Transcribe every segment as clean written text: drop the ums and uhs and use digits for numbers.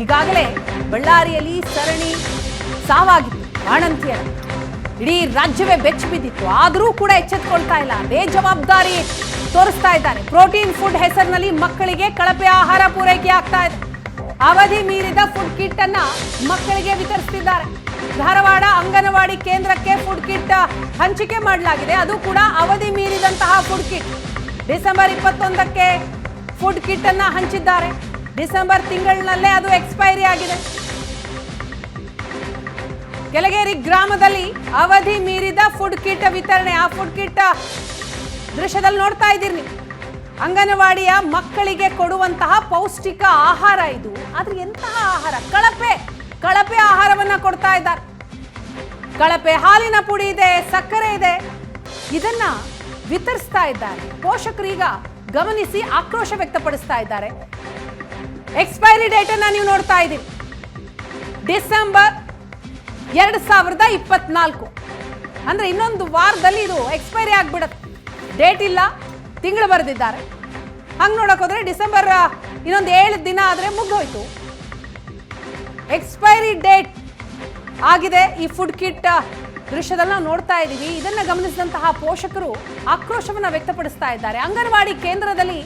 ಈಗಾಗಲೇ ಬಳ್ಳಾರಿಯಲ್ಲಿ ಸರಣಿ ಸಾವಾಗಿತ್ತು. ಬಾಣಂತಿಯರ ಇಡೀ ರಾಜ್ಯವೇ ಬೆಚ್ಚಿ ಬಿದ್ದಿತ್ತು. ಆದರೂ ಕೂಡ ಎಚ್ಚೆತ್ತುಕೊಳ್ತಾ ಇಲ್ಲ, ಬೇಜವಾಬ್ದಾರಿ ತೋರಿಸ್ತಾ ಇದ್ದಾರೆ. ಪ್ರೋಟೀನ್ ಫುಡ್ ಹೆಸರಿನಲ್ಲಿ ಮಕ್ಕಳಿಗೆ ಕಳಪೆ ಆಹಾರ ಪೂರೈಕೆ ಆಗ್ತಾ ಇದೆ. ಅವಧಿ ಮೀರಿದ ಫುಡ್ ಕಿಟ್ ಅನ್ನ ಮಕ್ಕಳಿಗೆ ವಿತರಿಸುತ್ತಿದ್ದಾರೆ. ಧಾರವಾಡ ಅಂಗನವಾಡಿ ಕೇಂದ್ರಕ್ಕೆ ಫುಡ್ ಕಿಟ್ ಹಂಚಿಕೆ ಮಾಡಲಾಗಿದೆ. ಅದು ಕೂಡ ಅವಧಿ ಮೀರಿದಂತಹ ಫುಡ್ ಕಿಟ್. ಡಿಸೆಂಬರ್ 21ಕ್ಕೆ ಫುಡ್ ಕಿಟ್ ಅನ್ನ ಹಂಚಿದ್ದಾರೆ. ಡಿಸೆಂಬರ್ ತಿಂಗಳಿನಲ್ಲೇ ಅದು ಎಕ್ಸ್ಪೈರಿ ಆಗಿದೆ. ಕೆಳಗೇರಿ ಗ್ರಾಮದಲ್ಲಿ ಅವಧಿ ಮೀರಿದ ಫುಡ್ ಕಿಟ್ ವಿತರಣೆ. ಆ ಫುಡ್ ಕಿಟ್ ದೃಶ್ಯದಲ್ಲಿ ನೋಡ್ತಾ ಇದ್ದೀರಿ ನೀವು. ಅಂಗನವಾಡಿಯ ಮಕ್ಕಳಿಗೆ ಕೊಡುವಂತಹ ಪೌಷ್ಟಿಕ ಆಹಾರ ಇದು. ಆದ್ರೆ ಎಂತಹ ಆಹಾರ? ಕಳಪೆ ಆಹಾರವನ್ನ ಕೊಡ್ತಾ ಇದ್ದಾರೆ. ಕಳಪೆ ಹಾಲಿನ ಪುಡಿ ಇದೆ, ಸಕ್ಕರೆ ಇದೆ. ಇದನ್ನ ವಿತರಿಸ್ತಾ ಇದ್ದಾರೆ. ಪೋಷಕರೀಗ ಗಮನಿಸಿ ಆಕ್ರೋಶ ವ್ಯಕ್ತಪಡಿಸ್ತಾ ಇದ್ದಾರೆ. ಎಕ್ಸ್ಪೈರಿ ಡೇಟ್ ಅನ್ನ ನೀವು ನೋಡ್ತಾ ಇದ್ದೀರಿ. ಡಿಸೆಂಬರ್ 2024 ಅಂದ್ರೆ ಇನ್ನೊಂದು ವಾರದಲ್ಲಿ ಇದು ಎಕ್ಸ್ಪೈರಿ ಆಗ್ಬಿಡುತ್ತೆ. ಡೇಟ್ ಇಲ್ಲ, ತಿಂಗಳು ಬರೆದಿದ್ದಾರೆ. ಹಂಗೆ ನೋಡಕ್ ಹೋದ್ರೆ ಡಿಸೆಂಬರ್ ಇನ್ನೊಂದು 7 ದಿನ ಆದ್ರೆ ಮುಗ್ದೋಯ್ತು. ಎಕ್ಸ್ಪೈರಿ ಡೇಟ್ ಆಗಿದೆ ಈ ಫುಡ್ ಕಿಟ್ ದೃಶ್ಯದಲ್ಲಿ ನಾವು ನೋಡ್ತಾ ಇದ್ದೀವಿ. ಇದನ್ನ ಗಮನಿಸಿದಂತಹ ಪೋಷಕರು ಆಕ್ರೋಶವನ್ನ ವ್ಯಕ್ತಪಡಿಸ್ತಾ ಇದ್ದಾರೆ. ಅಂಗನವಾಡಿ ಕೇಂದ್ರದಲ್ಲಿ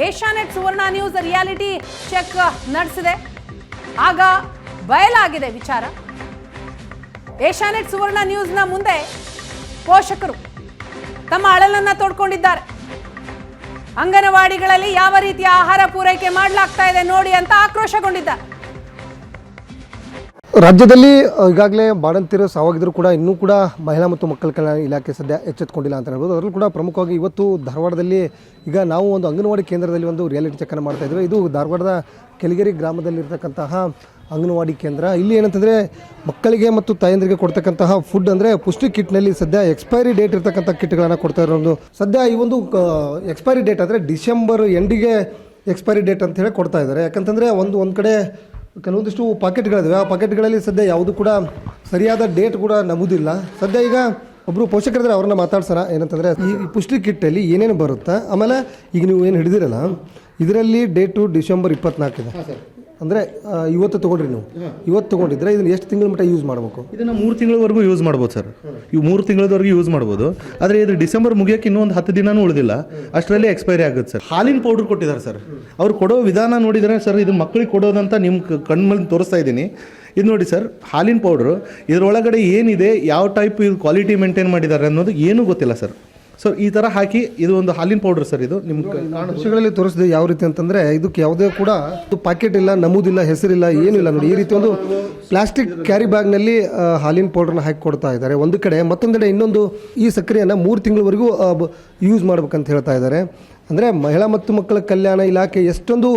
ಏಷ್ಯಾನೆಟ್ ಸುವರ್ಣ ನ್ಯೂಸ್ ರಿಯಾಲಿಟಿ ಚೆಕ್ ನಡೆಸಿದೆ. ಆಗ ಬಯಲಾಗಿದೆ ವಿಚಾರ. ಏಷ್ಯಾನೆಟ್ ಸುವರ್ಣ ನ್ಯೂಸ್ನ ಮುಂದೆ ಪೋಷಕರು ತಮ್ಮ ಅಳಲನ್ನ ತೋಡ್ಕೊಂಡಿದ್ದಾರೆ. ಅಂಗನವಾಡಿಗಳಲ್ಲಿ ಯಾವ ರೀತಿಯ ಆಹಾರ ಪೂರೈಕೆ ಮಾಡಲಾಗ್ತಾ ಇದೆ ನೋಡಿ ಅಂತ ಆಕ್ರೋಶಗೊಂಡಿದ್ದಾರೆ. ರಾಜ್ಯದಲ್ಲಿ ಈಗಾಗಲೇ ಬಾಣಂತಿಯರು ಸಾವಾಗಿದ್ದರೂ ಕೂಡ ಇನ್ನೂ ಕೂಡ ಮಹಿಳಾ ಮತ್ತು ಮಕ್ಕಳ ಕಲ್ಯಾಣ ಇಲಾಖೆ ಸದ್ಯ ಎಚ್ಚೆತ್ತುಕೊಂಡಿಲ್ಲ ಅಂತ ಹೇಳ್ಬೋದು. ಅದರಲ್ಲೂ ಕೂಡ ಪ್ರಮುಖವಾಗಿ ಇವತ್ತು ಧಾರವಾಡದಲ್ಲಿ ಈಗ ನಾವು ಒಂದು ಅಂಗನವಾಡಿ ಕೇಂದ್ರದಲ್ಲಿ ಒಂದು ರಿಯಾಲಿಟಿ ಚೆಕ್ಕನ್ನು ಮಾಡ್ತಾ ಇದ್ದೇವೆ. ಇದು ಧಾರವಾಡದ ಕೆಳಗೇರಿ ಗ್ರಾಮದಲ್ಲಿರ್ತಕ್ಕಂತಹ ಅಂಗನವಾಡಿ ಕೇಂದ್ರ. ಇಲ್ಲಿ ಏನಂತಂದರೆ ಮಕ್ಕಳಿಗೆ ಮತ್ತು ತಾಯಂದಿರಿಗೆ ಕೊಡ್ತಕ್ಕಂತಹ ಫುಡ್ ಅಂದರೆ ಪುಷ್ಟಿ ಕಿಟ್ನಲ್ಲಿ ಸದ್ಯ ಎಕ್ಸ್ಪೈರಿ ಡೇಟ್ ಇರ್ತಕ್ಕಂಥ ಕಿಟ್ಗಳನ್ನು ಕೊಡ್ತಾ ಇರೋದು. ಸದ್ಯ ಈ ಒಂದು ಎಕ್ಸ್ಪೈರಿ ಡೇಟ್ ಅಂದರೆ ಡಿಸೆಂಬರ್ ಎಂಡಿಗೆ ಎಕ್ಸ್ಪೈರಿ ಡೇಟ್ ಅಂತ ಹೇಳಿ ಕೊಡ್ತಾ ಇದ್ದಾರೆ. ಯಾಕಂತಂದರೆ ಒಂದು ಕಡೆ ಕೆಲವೊಂದಿಷ್ಟು ಪಾಕೆಟ್ಗಳಿವೆ. ಆ ಪಾಕೆಟ್ಗಳಲ್ಲಿ ಸದ್ಯ ಯಾವುದು ಕೂಡ ಸರಿಯಾದ ಡೇಟ್ ಕೂಡ ನಮೂದಿಲ್ಲ. ಸದ್ಯ ಈಗ ಒಬ್ಬರು ಪೋಷಕರಿದ್ರೆ ಅವ್ರನ್ನ ಮಾತಾಡ್ಸೋಣ. ಏನಂತಂದರೆ ಈ ಪುಷ್ಟಿ ಕಿಟ್ಟಲ್ಲಿ ಏನೇನು ಬರುತ್ತೆ, ಆಮೇಲೆ ಈಗ ನೀವು ಏನು ಹಿಡಿದಿರಲ್ಲ ಇದರಲ್ಲಿ ಡೇಟು ಡಿಸೆಂಬರ್ 24 ಇದೆ. ಅಂದರೆ ಇವತ್ತು ತೊಗೊಂಡ್ರಿ ನೀವು, ಇವತ್ತು ತೊಗೊಂಡಿದ್ರೆ ಇದನ್ನು ಎಷ್ಟು ತಿಂಗಳ ಮಟ್ಟ ಯೂಸ್ ಮಾಡಬೇಕು? ಇದನ್ನು 3 ತಿಂಗಳವರೆಗೂ ಯೂಸ್ ಮಾಡ್ಬೋದು ಸರ್. ಇವು 3 ತಿಂಗಳವರೆಗೂ ಯೂಸ್ ಮಾಡ್ಬೋದು. ಆದರೆ ಇದು ಡಿಸೆಂಬರ್ ಮುಗಿಯೋಕ್ಕೆ ಇನ್ನೂ ಒಂದು 10 ದಿನವೂ ಉಳಿದಿಲ್ಲ, ಅಷ್ಟರಲ್ಲಿ ಎಕ್ಸ್ಪೈರಿ ಆಗುತ್ತೆ ಸರ್. ಹಾಲಿನ ಪೌಡ್ರ್ ಕೊಟ್ಟಿದ್ದಾರೆ ಸರ್. ಅವ್ರು ಕೊಡೋ ವಿಧಾನ ನೋಡಿದರೆ ಸರ್, ಇದು ಮಕ್ಕಳಿಗೆ ಕೊಡೋದಂತ ನಿಮ್ಮ ಕಣ್ಮಲ್ಲಿ ತೋರಿಸ್ತಾ ಇದ್ದೀನಿ. ಇದು ನೋಡಿ ಸರ್, ಹಾಲಿನ ಪೌಡ್ರು ಇದರೊಳಗಡೆ ಏನಿದೆ, ಯಾವ ಟೈಪ್ ಇದು ಕ್ವಾಲಿಟಿ ಮೇಂಟೈನ್ ಮಾಡಿದ್ದಾರೆ ಅನ್ನೋದು ಏನೂ ಗೊತ್ತಿಲ್ಲ ಸರ್. ಸೊ ಈ ಥರ ಹಾಕಿ ಇದು ಒಂದು ಹಾಲಿನ ಪೌಡರ್ ಸರ್. ಇದು ನಿಮ್ಮ ದೃಶ್ಯಗಳಲ್ಲಿ ತೋರಿಸಿದೆ ಯಾವ ರೀತಿ ಅಂತಂದರೆ ಇದಕ್ಕೆ ಯಾವುದೇ ಕೂಡ ಪ್ಯಾಕೆಟ್ ಇಲ್ಲ, ನಮೂದಿಲ್ಲ, ಹೆಸರಿಲ್ಲ, ಏನಿಲ್ಲ ನೋಡಿ. ಈ ರೀತಿ ಒಂದು ಪ್ಲಾಸ್ಟಿಕ್ ಕ್ಯಾರಿ ಬ್ಯಾಗ್ನಲ್ಲಿ ಹಾಲಿನ ಪೌಡ್ರನ್ನ ಹಾಕಿ ಕೊಡ್ತಾ ಇದ್ದಾರೆ ಒಂದು ಕಡೆ. ಮತ್ತೊಂದೆಡೆ ಇನ್ನೊಂದು ಈ ಸಕ್ಕರೆಯನ್ನು 3 ತಿಂಗಳವರೆಗೂ ಯೂಸ್ ಮಾಡ್ಬೇಕಂತ ಹೇಳ್ತಾ ಇದ್ದಾರೆ. ಅಂದರೆ ಮಹಿಳಾ ಮತ್ತು ಮಕ್ಕಳ ಕಲ್ಯಾಣ ಇಲಾಖೆ ಎಷ್ಟೊಂದು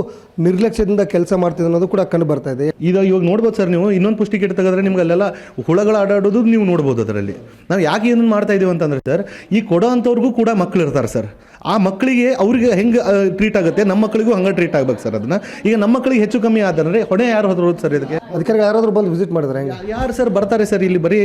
ನಿರ್ಲಕ್ಷ್ಯದಿಂದ ಕೆಲಸ ಮಾಡ್ತಿದೆ ಅನ್ನೋದು ಕೂಡ ಕಂಡು ಬರ್ತಾ ಇದೆ. ಇವಾಗ ನೋಡ್ಬೋದು ಸರ್, ನೀವು ಇನ್ನೊಂದು ಪುಷ್ಟಿ ಕಿಟ್ ತೆಗೆದ್ರೆ ನಿಮ್ಗೆ ಅಲ್ಲೆಲ್ಲ ಹುಳಗಳು ಆಡಾಡೋದು ನೀವು ನೋಡ್ಬೋದು. ಅದರಲ್ಲಿ ನಾವು ಯಾಕೆ ಏನನ್ನು ಮಾಡ್ತಾ ಇದ್ದೀವಿ ಅಂತಂದರೆ ಸರ್, ಈ ಕೊಡೋ ಅಂಥವ್ರಿಗೂ ಕೂಡ ಮಕ್ಕಳು ಇರ್ತಾರೆ ಸರ್. ಆ ಮಕ್ಕಳಿಗೆ ಅವ್ರಿಗೆ ಹೆಂಗೆ ಟ್ರೀಟ್ ಆಗುತ್ತೆ, ನಮ್ಮ ಮಕ್ಕಳಿಗೂ ಹಂಗೆ ಟ್ರೀಟ್ ಆಗ್ಬೇಕು ಸರ್. ಅದನ್ನ ಈಗ ನಮ್ಮ ಮಕ್ಕಳಿಗೆ ಹೆಚ್ಚು ಕಮ್ಮಿ ಆದ್ರೆ ಹೊಣೆ ಯಾರು ಹೋದ್ರು ಸರ್? ಇದಕ್ಕೆ ಅಧಿಕಾರಿಗಳು ಯಾರಾದರೂ ಬಂದು ವಿಸಿಟ್ ಮಾಡಿದ್ರೆ ಯಾರು ಸರ್ ಬರ್ತಾರೆ ಸರ್? ಇಲ್ಲಿ ಬರೀ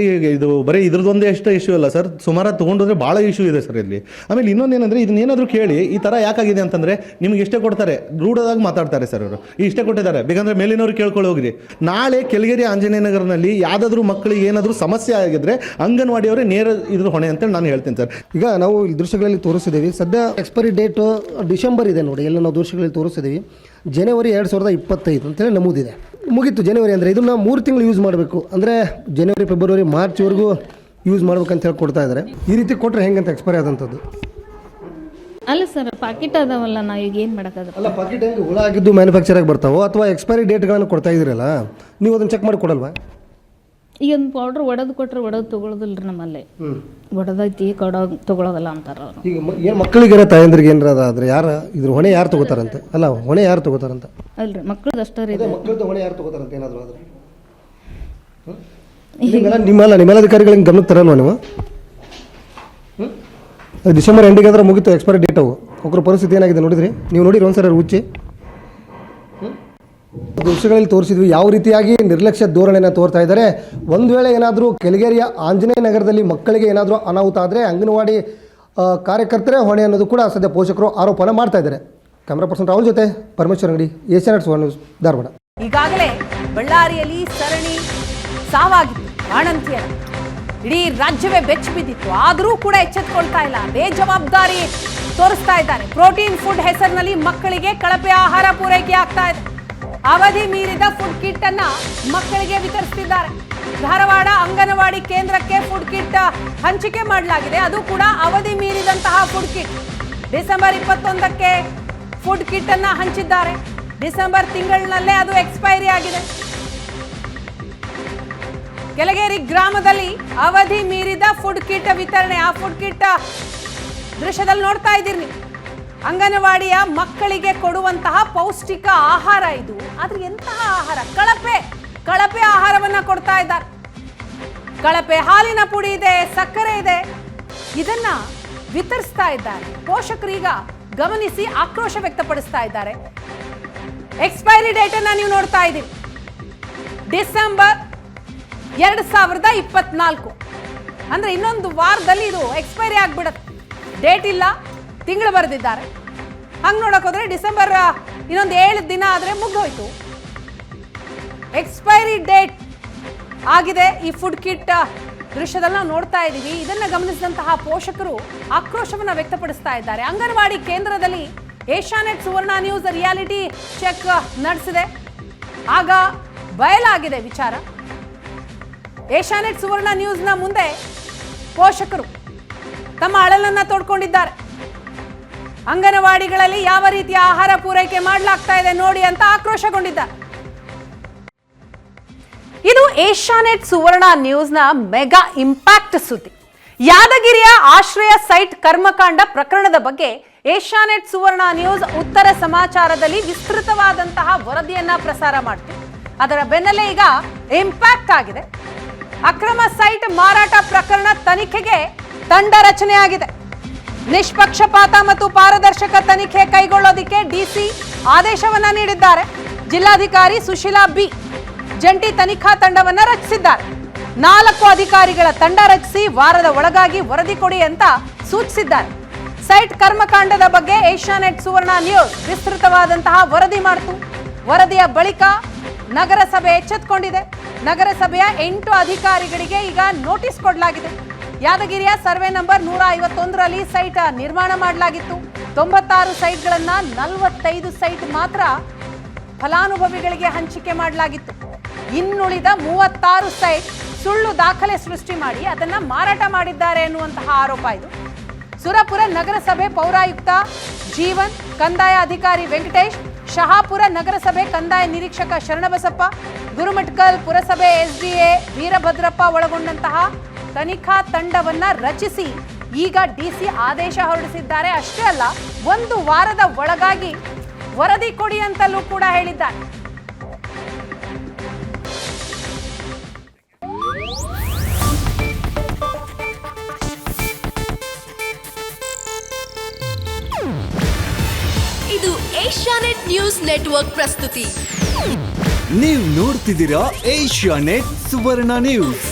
ಇದ್ರದ್ದೊಂದೇ ಎಷ್ಟು ಇಶ್ಯೂ ಅಲ್ಲ ಸರ್, ಸುಮಾರು ತೊಗೊಂಡ್ರೆ ಭಾಳ ಇಶ್ಯೂ ಇದೆ ಸರ್ ಇಲ್ಲಿ. ಆಮೇಲೆ ಇನ್ನೊಂದೇನಂದ್ರೆ ಇದನ್ನೇನಾದರೂ ಕೇಳಿ ಈ ಥರ ಯಾಕಾಗಿದೆ ಅಂತಂದರೆ ನಿಮ್ಗೆ ಇಷ್ಟೇ ಕೊಡ್ತಾರೆ, ರೂಢದಾಗ ಮಾತಾಡ್ತಾರೆ ಸರ್ ಅವರು. ಇಷ್ಟೇ ಕೊಟ್ಟಿದ್ದಾರೆ, ಬೇಕಂದ್ರೆ ಮೇಲಿನವ್ರು ಕೇಳ್ಕೊಳ್ಳಿ ಹೋಗ್ರಿ. ನಾಳೆ ಕೆಳಗೇರಿ ಆಂಜನೇಯ ನಗರನಲ್ಲಿ ಯಾವುದಾದ್ರೂ ಮಕ್ಕಳಿಗೆ ಏನಾದರೂ ಸಮಸ್ಯೆ ಆಗಿದ್ರೆ ಅಂಗನವಾಡಿಯವರೇ ನೇರ ಇದ್ರ ಹೊಣೆ ಅಂತೇಳಿ ನಾನು ಹೇಳ್ತೀನಿ ಸರ್. ಈಗ ನಾವು ಈ ದೃಶ್ಯಗಳಲ್ಲಿ ತೋರಿಸಿದ್ದೀವಿ. ಸದ್ಯ ಎಕ್ಸ್ಪೈರಿ ಡೇಟ್ ಡಿಸೆಂಬರ್ ಇದೆ ನೋಡಿ. ಎಲ್ಲ ನಾವು ದೃಶ್ಯಗಳಲ್ಲಿ ತೋರಿಸಿದ್ದೀವಿ. ಜನವರಿ 2025 ಅಂತೇಳಿ ನಮೂದಿದೆ. ಮುಗೀತು ಜನವರಿ. ಅಂದರೆ ಇದನ್ನು 3 ತಿಂಗಳು ಯೂಸ್ ಮಾಡಬೇಕು. ಅಂದರೆ ಜನವರಿ, ಫೆಬ್ರವರಿ, ಮಾರ್ಚ್ವರೆಗೂ ಯೂಸ್ ಮಾಡ್ಬೇಕಂತ ಹೇಳಿ ಕೊಡ್ತಾ ಇದ್ದಾರೆ. ಈ ರೀತಿ ಕೊಟ್ಟರೆ ಹೆಂಗಂತ ಎಕ್ಸ್ಪೈರಿ ಆದಂಥದ್ದು ಅಲ್ಲ ಸರ್, ಪಾಕೆಟ್ ಅದಾವಲ್ಲ, ನಾವು ಈಗ ಏನು ಮಾಡೋಕ್ಕಾಗಲ್ಲ. ಅಲ್ಲ, ಪಾಕೆಟ್ ಹೆಂಗೆ ಹುಳ ಆಗಿದ್ದು ಮ್ಯಾನುಫ್ಯಾಕ್ಚರ್ ಆಗಿ ಬರ್ತಾವೋ ಅಥವಾ ಎಕ್ಸ್ಪೈರಿ ಡೇಟ್ಗಳನ್ನು ಕೊಡ್ತಾ ಇದ್ದೀರಲ್ಲ, ನೀವು ಅದನ್ನು ಚೆಕ್ ಮಾಡಿ ಕೊಡಲ್ವಾ? ಈಗ ಒಂದು ಪೌಡ್ರ್ ಒಡೆದು ಕೊಟ್ಟರೆ ಒಡೆದು ತೊಗೊಳೋದಿಲ್ಲ ರೀ. ನಮ್ಮಲ್ಲಿ ಒಡೆದೈತಿ ತೊಗೊಳೋದಲ್ಲ ಅಂತಾರೆ ಅವರು. ಈಗ ಏನು ಮಕ್ಕಳಿಗೆ ತಾಯಂದ್ರಿಗೆ ಏನಾರ ಆದರೆ ಇದ್ರ ಹೊಣೆ ಯಾರು ತೊಗೋತಾರಂತೆ? ಅಲ್ಲ, ಹೊಣೆ ಯಾರು ತೊಗೋತಾರಂತ? ಅಲ್ರಿ, ಮಕ್ಕಳದ್ದು ಅಷ್ಟೇ ರೀ. ಮಕ್ಕಳದ್ದು ಹೊಣೆ ಯಾರು ತೊಗೋತಾರಂತ ಏನಾದರೂ ಆದರೆ ನಿಮ್ಮ ಅಧಿಕಾರಿಗಳಿಗೆ ಗಮನಕ್ಕೆ ತರಲ್ವಾ ನೀವು? ಡಿಸೆಂಬರ್ ಎಂಡಿಗೆ ಅಂದ್ರೆ ಮುಗಿತು ಎಕ್ಸ್ಪೈರಿ ಡೇಟ್. ಒಬ್ಬರ ಪರಿಸ್ಥಿತಿ ಏನಾಗಿದೆ ನೋಡಿದ್ರಿ ನೀವು? ನೋಡಿರಿ ಒಂದ್ಸರಿ ಹುಚ್ಚಿ ದೃಶ್ಯಗಳಲ್ಲಿ ತೋರಿಸಿದ್ವಿ ಯಾವ ರೀತಿಯಾಗಿ ನಿರ್ಲಕ್ಷ್ಯ ಧೋರಣೆಯನ್ನು ತೋರ್ತಾ ಇದ್ದಾರೆ. ಒಂದು ವೇಳೆ ಏನಾದರೂ ಕೆಳಗೇರಿಯ ಆಂಜನೇಯ ನಗರದಲ್ಲಿ ಮಕ್ಕಳಿಗೆ ಏನಾದರೂ ಅನಾಹುತ ಆದರೆ ಅಂಗನವಾಡಿ ಕಾರ್ಯಕರ್ತರೇ ಹೊಣೆ ಅನ್ನೋದು ಕೂಡ ಸದ್ಯ ಪೋಷಕರು ಆರೋಪನ ಮಾಡ್ತಾ ಇದ್ದಾರೆ. ಕ್ಯಾಮ್ರಾ ಪರ್ಸನ್ ರಾಹುಲ್ ಜೊತೆ ಪರಮೇಶ್ವರ್ ಅಂಗಡಿ, ಏಷ್ಯಾನೆಟ್ ಸುವರ್ಣ ನ್ಯೂಸ್, ಧಾರವಾಡ. ಈಗಾಗಲೇ ಬಳ್ಳಾರಿಯಲ್ಲಿ ಸರಣಿ ಸಾವಾಗಿತ್ತು ಬಾಣಂತಿಯರ. ಇಡೀ ರಾಜ್ಯವೇ ಬೆಚ್ಚಿ ಬಿದ್ದಿತ್ತು. ಆದರೂ ಕೂಡ ಎಚ್ಚೆತ್ಕೊಳ್ತಾ ಇಲ್ಲ. ಬೇಜವಾಬ್ದಾರಿ ತೋರಿಸ್ತಾ ಇದ್ದಾರೆ. ಪ್ರೋಟೀನ್ ಫುಡ್ ಹೆಸರಿನಲ್ಲಿ ಮಕ್ಕಳಿಗೆ ಕಳಪೆ ಆಹಾರ ಪೂರೈಕೆ ಆಗ್ತಾ ಇದೆ. ಅವಧಿ ಮೀರಿದ ಫುಡ್ ಕಿಟ್ ಅನ್ನ ಮಕ್ಕಳಿಗೆ ವಿತರಿಸುತ್ತಿದ್ದಾರೆ. ಧಾರವಾಡ ಅಂಗನವಾಡಿ ಕೇಂದ್ರಕ್ಕೆ ಫುಡ್ ಕಿಟ್ ಹಂಚಿಕೆ ಮಾಡಲಾಗಿದೆ. ಅದು ಕೂಡ ಅವಧಿ ಮೀರಿದಂತಹ ಫುಡ್ ಕಿಟ್. ಡಿಸೆಂಬರ್ 21ಕ್ಕೆ ಫುಡ್ ಕಿಟ್ ಅನ್ನ ಹಂಚಿದ್ದಾರೆ. ಡಿಸೆಂಬರ್ ತಿಂಗಳಿನಲ್ಲೇ ಅದು ಎಕ್ಸ್ಪೈರಿ ಆಗಿದೆ. ಕೆಳಗೇರಿ ಗ್ರಾಮದಲ್ಲಿ ಅವಧಿ ಮೀರಿದ ಫುಡ್ ಕಿಟ್ ವಿತರಣೆ. ಆ ಫುಡ್ ಕಿಟ್ ದೃಶ್ಯದಲ್ಲಿ ನೋಡ್ತಾ ಇದ್ದೀರಿ ನೀವು. ಅಂಗನವಾಡಿಯ ಮಕ್ಕಳಿಗೆ ಕೊಡುವಂತಹ ಪೌಷ್ಟಿಕ ಆಹಾರ ಇದು. ಆದ್ರೆ ಎಂತಹ ಆಹಾರ? ಕಳಪೆ ಆಹಾರವನ್ನ ಕೊಡ್ತಾ ಇದ್ದಾರೆ. ಕಳಪೆ ಹಾಲಿನ ಪುಡಿ ಇದೆ, ಸಕ್ಕರೆ ಇದೆ. ಇದನ್ನ ವಿತರಿಸ್ತಾ ಇದ್ದಾರೆ. ಪೋಷಕರೀಗ ಗಮನಿಸಿ ಆಕ್ರೋಶ ವ್ಯಕ್ತಪಡಿಸ್ತಾ ಇದ್ದಾರೆ. ಎಕ್ಸ್ಪೈರಿ ಡೇಟ್ ಅನ್ನ ನೀವು ನೋಡ್ತಾ ಇದ್ದೀರಿ. ಡಿಸೆಂಬರ್ 2024 ಅಂದ್ರೆ ಇನ್ನೊಂದು ವಾರದಲ್ಲಿ ಇದು ಎಕ್ಸ್ಪೈರಿ ಆಗ್ಬಿಡುತ್ತೆ. ಡೇಟ್ ಇಲ್ಲ, ತಿಂಗಳು ಬರೆದಿದ್ದಾರೆ. ಹಂಗೆ ನೋಡಕ್ ಹೋದ್ರೆ ಡಿಸೆಂಬರ್ ಇನ್ನೊಂದು 7 ದಿನ ಆದ್ರೆ ಮುಗ್ದೋಯ್ತು. ಎಕ್ಸ್ಪೈರಿ ಡೇಟ್ ಆಗಿದೆ ಈ ಫುಡ್ ಕಿಟ್ ದೃಶ್ಯದಲ್ಲಿ ನಾವು ನೋಡ್ತಾ ಇದ್ದೀವಿ. ಇದನ್ನ ಗಮನಿಸಿದಂತಹ ಪೋಷಕರು ಆಕ್ರೋಶವನ್ನ ವ್ಯಕ್ತಪಡಿಸ್ತಾ ಇದ್ದಾರೆ. ಅಂಗನವಾಡಿ ಕೇಂದ್ರದಲ್ಲಿ ಏಷ್ಯಾನೆಟ್ ಸುವರ್ಣ ನ್ಯೂಸ್ ರಿಯಾಲಿಟಿ ಚೆಕ್ ನಡೆಸಿದೆ. ಆಗ ಬಯಲಾಗಿದೆ ವಿಚಾರ. ಏಷ್ಯಾನೆಟ್ ಸುವರ್ಣ ನ್ಯೂಸ್ನ ಮುಂದೆ ಪೋಷಕರು ತಮ್ಮ ಅಳಲನ್ನ ತೋಡ್ಕೊಂಡಿದ್ದಾರೆ. ಅಂಗನವಾಡಿಗಳಲ್ಲಿ ಯಾವ ರೀತಿಯ ಆಹಾರ ಪೂರೈಕೆ ಮಾಡಲಾಗ್ತಾ ಇದೆ ನೋಡಿ ಅಂತ ಆಕ್ರೋಶಗೊಂಡಿದ್ದಾರೆ. ಇದು ಏಷ್ಯಾನೆಟ್ ಸುವರ್ಣ ನ್ಯೂಸ್ನ ಮೆಗಾ ಇಂಪ್ಯಾಕ್ಟ್ ಸುದ್ದಿ. ಯಾದಗಿರಿಯ ಆಶ್ರಯ ಸೈಟ್ ಕರ್ಮಕಾಂಡ ಪ್ರಕರಣದ ಬಗ್ಗೆ ಏಷ್ಯಾನೆಟ್ ಸುವರ್ಣ ನ್ಯೂಸ್ ಉತ್ತರ ಸಮಾಚಾರದಲ್ಲಿ ವಿಸ್ತೃತವಾದಂತಹ ವರದಿಯನ್ನ ಪ್ರಸಾರ ಮಾಡಿತು. ಅದರ ಬೆನ್ನಲ್ಲೇ ಈಗ ಇಂಪ್ಯಾಕ್ಟ್ ಆಗಿದೆ. ಅಕ್ರಮ ಸೈಟ್ ಮಾರಾಟ ಪ್ರಕರಣ ತನಿಖೆಗೆ ತಂಡ ರಚನೆ ಆಗಿದೆ. ನಿಷ್ಪಕ್ಷಪಾತ ಮತ್ತು ಪಾರದರ್ಶಕ ತನಿಖೆ ಕೈಗೊಳ್ಳೋದಿಕ್ಕೆ ಡಿಸಿ ಆದೇಶವನ್ನ ನೀಡಿದ್ದಾರೆ. ಜಿಲ್ಲಾಧಿಕಾರಿ ಸುಶೀಲಾ ಬಿ ಜಂಟಿ ತನಿಖಾ ತಂಡವನ್ನ ರಚಿಸಿದ್ದಾರೆ. 4 ಅಧಿಕಾರಿಗಳ ತಂಡ ರಚಿಸಿ ವಾರದ ಒಳಗಾಗಿ ವರದಿ ಕೊಡಿ ಅಂತ ಸೂಚಿಸಿದ್ದಾರೆ. ಸೈಟ್ ಕರ್ಮಕಾಂಡದ ಬಗ್ಗೆ ಏಷ್ಯಾನೆಟ್ ಸುವರ್ಣ ನ್ಯೂಸ್ ವಿಸ್ತೃತವಾದಂತಹ ವರದಿ ಮಾಡಿತು. ವರದಿಯ ಬಳಿಕ ನಗರಸಭೆ ಎಚ್ಚೆತ್ತುಕೊಂಡಿದೆ. ನಗರಸಭೆಯ 8 ಅಧಿಕಾರಿಗಳಿಗೆ ಈಗ ನೋಟಿಸ್ ಕೊಡಲಾಗಿದೆ. ಯಾದಗಿರಿಯ ಸರ್ವೆ ನಂಬರ್ 151ರಲ್ಲಿ ಸೈಟ್ ನಿರ್ಮಾಣ ಮಾಡಲಾಗಿತ್ತು. 96 ಸೈಟ್ಗಳನ್ನ 45 ಸೈಟ್ ಮಾತ್ರ ಫಲಾನುಭವಿಗಳಿಗೆ ಹಂಚಿಕೆ ಮಾಡಲಾಗಿತ್ತು. ಇನ್ನುಳಿದ 36 ಸೈಟ್ ಸುಳ್ಳು ದಾಖಲೆ ಸೃಷ್ಟಿ ಮಾಡಿ ಅದನ್ನ ಮಾರಾಟ ಮಾಡಿದ್ದಾರೆ ಎನ್ನುವಂತಹ ಆರೋಪ ಇದು. ಸುರಪುರ ನಗರಸಭೆ ಪೌರಾಯುಕ್ತ ಜೀವನ್, ಕಂದಾಯ ಅಧಿಕಾರಿ ವೆಂಕಟೇಶ್, ಶಹಾಪುರ ನಗರಸಭೆ ಕಂದಾಯ ನಿರೀಕ್ಷಕ ಶರಣಬಸಪ್ಪ, ಗುರುಮಠಕಲ್ ಪುರಸಭೆ ಎಸ್ಡಿಎ ವೀರಭದ್ರಪ್ಪ ಒಳಗೊಂಡಂತಹ ತನಿಖಾ ತಂಡವನ್ನ ರಚಿಸಿ ಈಗ ಡಿಸಿ ಆದೇಶ ಹೊರಡಿಸಿದ್ದಾರೆ. ಅಷ್ಟೇ ಅಲ್ಲ, 1 ವಾರದ ಒಳಗಾಗಿ ವರದಿ ಕೊಡಿ ಅಂತಲೂ ಕೂಡ ಹೇಳಿದ್ದಾರೆ. ಇದು ಏಷ್ಯಾನೆಟ್ ನ್ಯೂಸ್ ನೆಟ್ವರ್ಕ್ ಪ್ರಸ್ತುತಿ. ನೀವು ನೋಡ್ತಿದ್ದೀರಾ ಏಷ್ಯಾನೆಟ್ ಸುವರ್ಣ ನ್ಯೂಸ್.